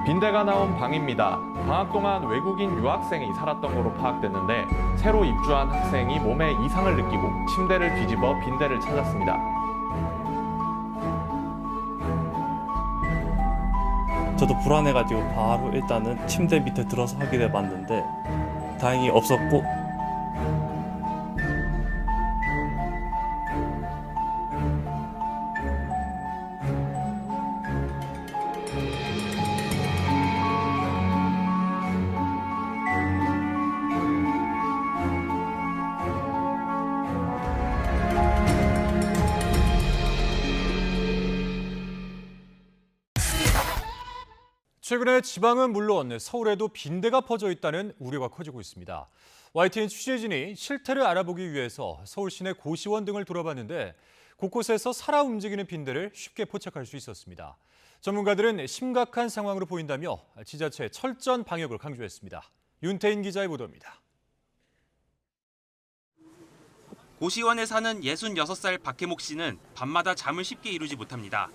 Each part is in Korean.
빈대가 나온 방입니다. 방학 동안 외국인 유학생이 살았던 거로 파악됐는데 새로 입주한 학생이 몸에 이상을 느끼고 침대를 뒤집어 빈대를 찾았습니다. 저도 불안해가지고 바로 일단은 침대 밑에 들어서 확인해 봤는데 다행히 없었고, 최근에 지방은 물론 서울에도 빈대가 퍼져 있다는 우려가 커지고 있습니다. YTN 취재진이 실태를 알아보기 위해서 서울 시내 고시원 등을 돌아봤는데 곳곳에서 살아 움직이는 빈대를 쉽게 포착할 수 있었습니다. 전문가들은 심각한 상황으로 보인다며 지자체의 철저한 방역을 강조했습니다. 윤태인 기자의 보도입니다. 고시원에 사는 66살 박혜목 씨는 밤마다 잠을 쉽게 이루지 못합니다.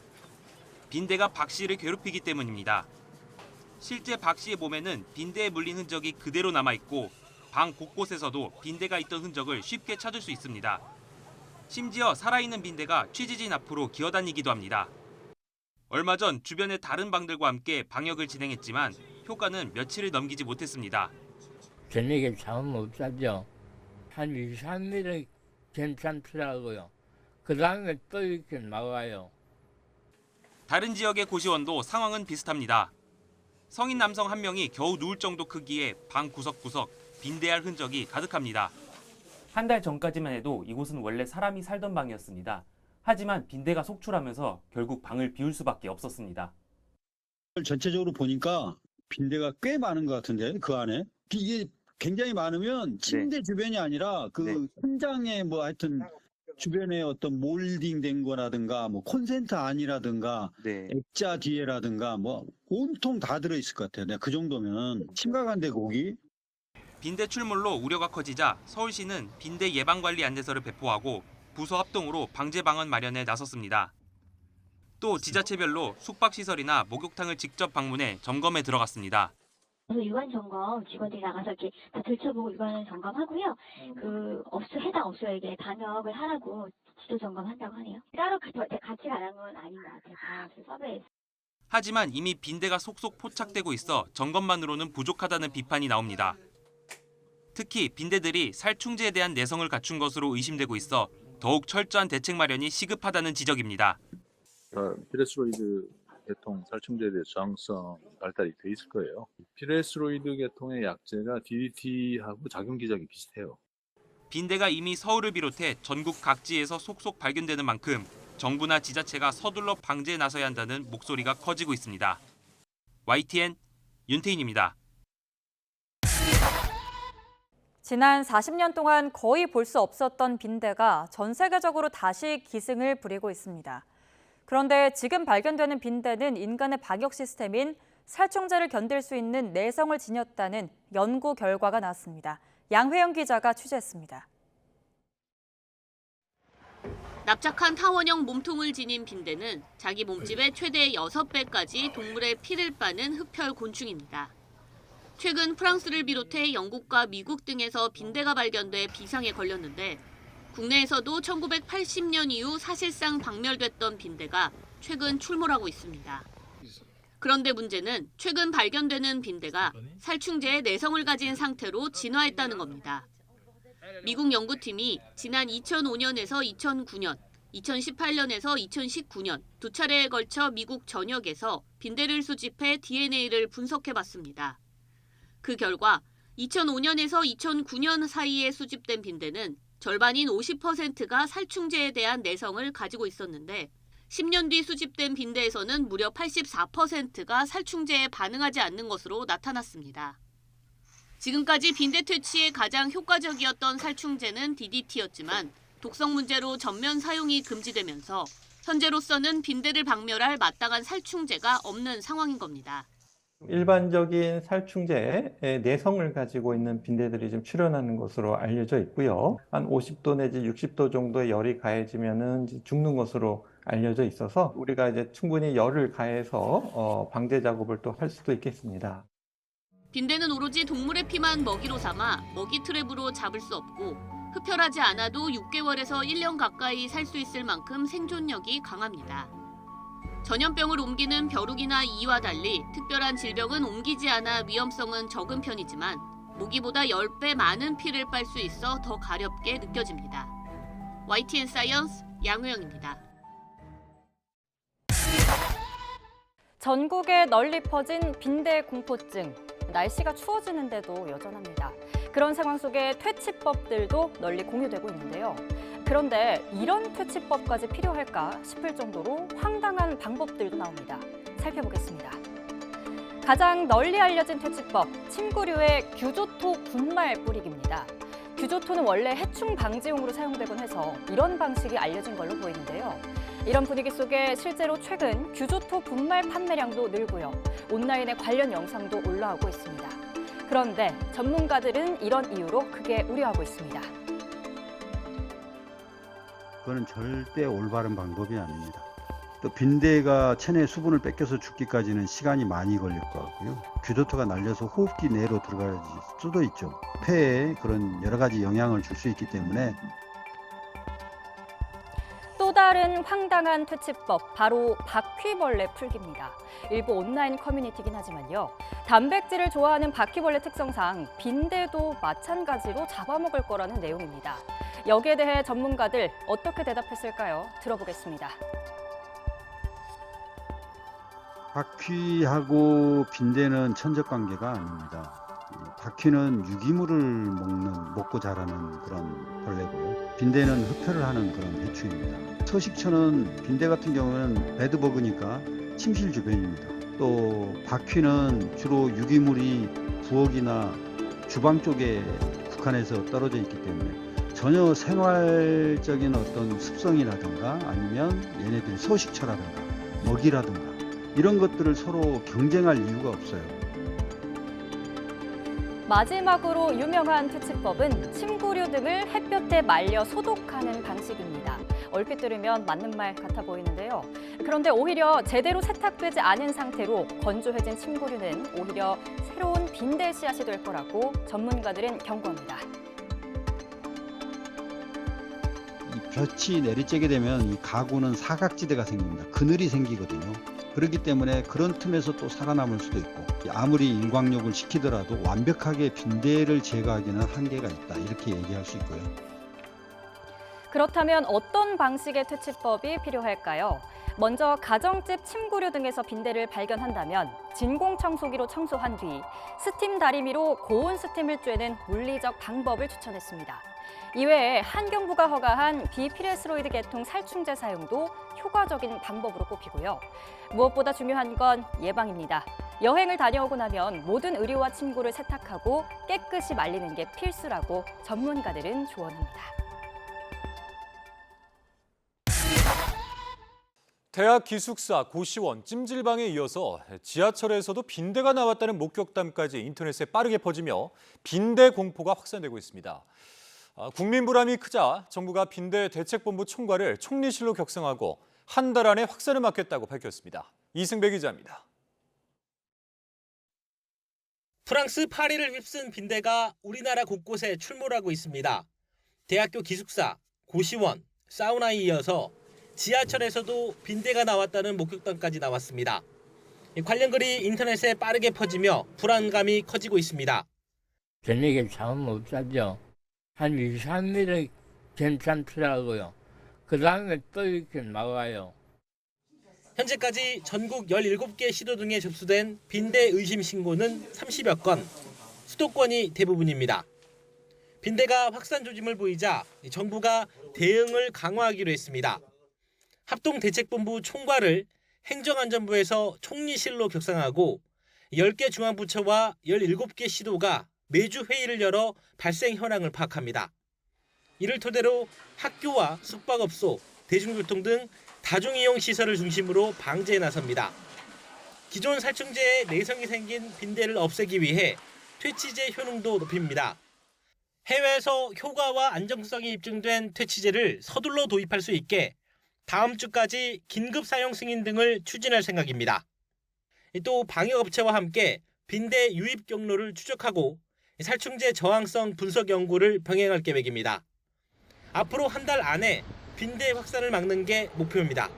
빈대가 박 씨를 괴롭히기 때문입니다. 실제 박 씨의 몸에는 빈대에 물린 흔적이 그대로 남아있고 방 곳곳에서도 빈대가 있던 흔적을 쉽게 찾을 수 있습니다. 심지어 살아있는 빈대가 취재진 앞으로 기어다니기도 합니다. 얼마 전 주변의 다른 방들과 함께 방역을 진행했지만 효과는 며칠을 넘기지 못했습니다. 저녁에 잠은 못 자죠. 한 2, 3일은 괜찮더라고요. 그 다음에 또 이렇게 나와요. 다른 지역의 고시원도 상황은 비슷합니다. 성인 남성 한 명이 겨우 누울 정도 크기의 방 구석구석 빈대알 흔적이 가득합니다. 한 달 전까지만 해도 이곳은 원래 사람이 살던 방이었습니다. 하지만 빈대가 속출하면서 결국 방을 비울 수밖에 없었습니다. 전체적으로 보니까 빈대가 꽤 많은 것 같은데 그 안에 이게 굉장히 많으면 침대 주변이 아니라 그 천장에 뭐 하여튼 주변에 어떤 몰딩된 거라든가 뭐 콘센트 안이라든가 액자 뒤에라든가 뭐 온통 다 들어있을 것 같아요. 내가 그 정도면 심각한데 거기. 빈대 출몰로 우려가 커지자 서울시는 빈대 예방관리 안내서를 배포하고 부서 합동으로 방제 방안 마련에 나섰습니다. 또 지자체별로 숙박시설이나 목욕탕을 직접 방문해 점검에 들어갔습니다. 그래서 유관 점검 직원들이 나가서 이렇게 다 들춰보고 유관 점검하고요. 해당 업소에게 방역을 하라고 지도 점검한다고 하네요. 따로 같이 가는 건 아닌 것 같아요. 다 서베이에서. 하지만 이미 빈대가 속속 포착되고 있어 점검만으로는 부족하다는 비판이 나옵니다. 특히 빈대들이 살충제에 대한 내성을 갖춘 것으로 의심되고 있어 더욱 철저한 대책 마련이 시급하다는 지적입니다. 피레스로이드 계통 살충제에 대해 저항성 발달이 돼 있을 거예요. 피레스로이드 계통의 약제가 DDT하고 작용 기작이 비슷해요. 빈대가 이미 서울을 비롯해 전국 각지에서 속속 발견되는 만큼 정부나 지자체가 서둘러 방제에 나서야 한다는 목소리가 커지고 있습니다. YTN 윤태인입니다. 지난 40년 동안 거의 볼 수 없었던 빈대가 전 세계적으로 다시 기승을 부리고 있습니다. 그런데 지금 발견되는 빈대는 인간의 방역 시스템인 살충제를 견딜 수 있는 내성을 지녔다는 연구 결과가 나왔습니다. 양회영 기자가 취재했습니다. 납작한 타원형 몸통을 지닌 빈대는 자기 몸집의 최대 6배까지 동물의 피를 빠는 흡혈 곤충입니다. 최근 프랑스를 비롯해 영국과 미국 등에서 빈대가 발견돼 비상에 걸렸는데 국내에서도 1980년 이후 사실상 박멸됐던 빈대가 최근 출몰하고 있습니다. 그런데 문제는 최근 발견되는 빈대가 살충제의 내성을 가진 상태로 진화했다는 겁니다. 미국 연구팀이 지난 2005년에서 2009년, 2018년에서 2019년 두 차례에 걸쳐 미국 전역에서 빈대를 수집해 DNA를 분석해봤습니다. 그 결과 2005년에서 2009년 사이에 수집된 빈대는 절반인 50%가 살충제에 대한 내성을 가지고 있었는데 10년 뒤 수집된 빈대에서는 무려 84%가 살충제에 반응하지 않는 것으로 나타났습니다. 지금까지 빈대 퇴치에 가장 효과적이었던 살충제는 DDT였지만 독성 문제로 전면 사용이 금지되면서 현재로서는 빈대를 박멸할 마땅한 살충제가 없는 상황인 겁니다. 일반적인 살충제의 내성을 가지고 있는 빈대들이 좀 출현하는 것으로 알려져 있고요. 한 50도 내지 60도 정도의 열이 가해지면은 이제 죽는 것으로 알려져 있어서 우리가 이제 충분히 열을 가해서 방제 작업을 또 할 수도 있겠습니다. 빈대는 오로지 동물의 피만 먹이로 삼아 먹이 트랩으로 잡을 수 없고 흡혈하지 않아도 6개월에서 1년 가까이 살 수 있을 만큼 생존력이 강합니다. 전염병을 옮기는 벼룩이나 이와 달리 특별한 질병은 옮기지 않아 위험성은 적은 편이지만 모기보다 10배 많은 피를 빨 수 있어 더 가렵게 느껴집니다. YTN 사이언스 양우영입니다. 전국에 널리 퍼진 빈대 공포증. 날씨가 추워지는데도 여전합니다. 그런 상황 속에 퇴치법들도 널리 공유되고 있는데요. 그런데 이런 퇴치법까지 필요할까 싶을 정도로 황당한 방법들도 나옵니다. 살펴보겠습니다. 가장 널리 알려진 퇴치법, 침구류의 규조토 분말 뿌리기입니다. 규조토는 원래 해충 방지용으로 사용되곤 해서 이런 방식이 알려진 걸로 보이는데요. 이런 분위기 속에 실제로 최근 규조토 분말 판매량도 늘고요. 온라인에 관련 영상도 올라오고 있습니다. 그런데 전문가들은 이런 이유로 크게 우려하고 있습니다. 그거는 절대 올바른 방법이 아닙니다. 또 빈대가 체내 수분을 뺏겨서 죽기까지는 시간이 많이 걸릴 것 같고요. 규조토가 날려서 호흡기 내로 들어갈 수도 있죠. 폐에 그런 여러 가지 영향을 줄 수 있기 때문에 또 다른 황당한 퇴치법, 바로 바퀴벌레 풀기입니다. 일부 온라인 커뮤니티긴 하지만요. 단백질을 좋아하는 바퀴벌레 특성상 빈대도 마찬가지로 잡아먹을 거라는 내용입니다. 여기에 대해 전문가들 어떻게 대답했을까요? 들어보겠습니다. 바퀴하고 빈대는 천적 관계가 아닙니다. 바퀴는 유기물을 먹고 자라는 그런 벌레고요. 빈대는 흡혈을 하는 그런 해충입니다. 서식처는 빈대 같은 경우는 베드버그니까 침실 주변입니다. 또 바퀴는 주로 유기물이 부엌이나 주방 쪽에 국한해서 떨어져 있기 때문에 전혀 생활적인 어떤 습성이라든가 아니면 얘네들이 서식처라든가 먹이라든가 이런 것들을 서로 경쟁할 이유가 없어요. 마지막으로 유명한 퇴치법은 침구류 등을 햇볕에 말려 소독하는 방식입니다. 얼핏 들으면 맞는 말 같아 보이는데요. 그런데 오히려 제대로 세탁되지 않은 상태로 건조해진 침구류는 오히려 새로운 빈대 씨앗이 될 거라고 전문가들은 경고합니다. 이 볕이 내리쬐게 되면 이 가구는 사각지대가 생깁니다. 그늘이 생기거든요. 그렇기 때문에 그런 틈에서 또 살아남을 수도 있고 아무리 일광욕을 시키더라도 완벽하게 빈대를 제거하기는 한계가 있다. 이렇게 얘기할 수 있고요. 그렇다면 어떤 방식의 퇴치법이 필요할까요? 먼저 가정집 침구류 등에서 빈대를 발견한다면 진공청소기로 청소한 뒤 스팀 다리미로 고온 스팀을 쬐는 물리적 방법을 추천했습니다. 이외에 환경부가 허가한 비피레스로이드 계통 살충제 사용도 효과적인 방법으로 꼽히고요. 무엇보다 중요한 건 예방입니다. 여행을 다녀오고 나면 모든 의류와 침구를 세탁하고 깨끗이 말리는 게 필수라고 전문가들은 조언합니다. 대학 기숙사, 고시원, 찜질방에 이어서 지하철에서도 빈대가 나왔다는 목격담까지 인터넷에 빠르게 퍼지며 빈대 공포가 확산되고 있습니다. 국민 불안이 크자 정부가 빈대 대책본부 총괄을 총리실로 격상하고 한 달 안에 확산을 막겠다고 밝혔습니다. 이승배 기자입니다. 프랑스 파리를 휩쓴 빈대가 우리나라 곳곳에 출몰하고 있습니다. 대학교 기숙사, 고시원, 사우나에 이어서 지하철에서도 빈대가 나왔다는 목격담까지 나왔습니다. 관련 글이 인터넷에 빠르게 퍼지며 불안감이 커지고 있습니다. 저녁에 잠은 못 자죠. 한 2, 3일은 괜찮더라고요. 그 다음에 또 이렇게 나와요. 현재까지 전국 17개 시도 등에 접수된 빈대 의심 신고는 30여 건, 수도권이 대부분입니다. 빈대가 확산 조짐을 보이자 정부가 대응을 강화하기로 했습니다. 합동대책본부 총괄을 행정안전부에서 총리실로 격상하고 10개 중앙부처와 17개 시도가 매주 회의를 열어 발생 현황을 파악합니다. 이를 토대로 학교와 숙박업소, 대중교통 등 다중이용 시설을 중심으로 방제에 나섭니다. 기존 살충제에 내성이 생긴 빈대를 없애기 위해 퇴치제 효능도 높입니다. 해외에서 효과와 안정성이 입증된 퇴치제를 서둘러 도입할 수 있게 다음 주까지 긴급 사용 승인 등을 추진할 생각입니다. 또 방역업체와 함께 빈대 유입 경로를 추적하고 살충제 저항성 분석 연구를 병행할 계획입니다. 앞으로 한 달 안에 빈대 확산을 막는 게 목표입니다.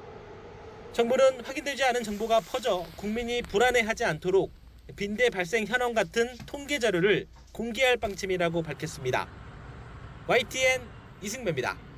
정부는 확인되지 않은 정보가 퍼져 국민이 불안해하지 않도록 빈대 발생 현황 같은 통계 자료를 공개할 방침이라고 밝혔습니다. YTN 이승배입니다.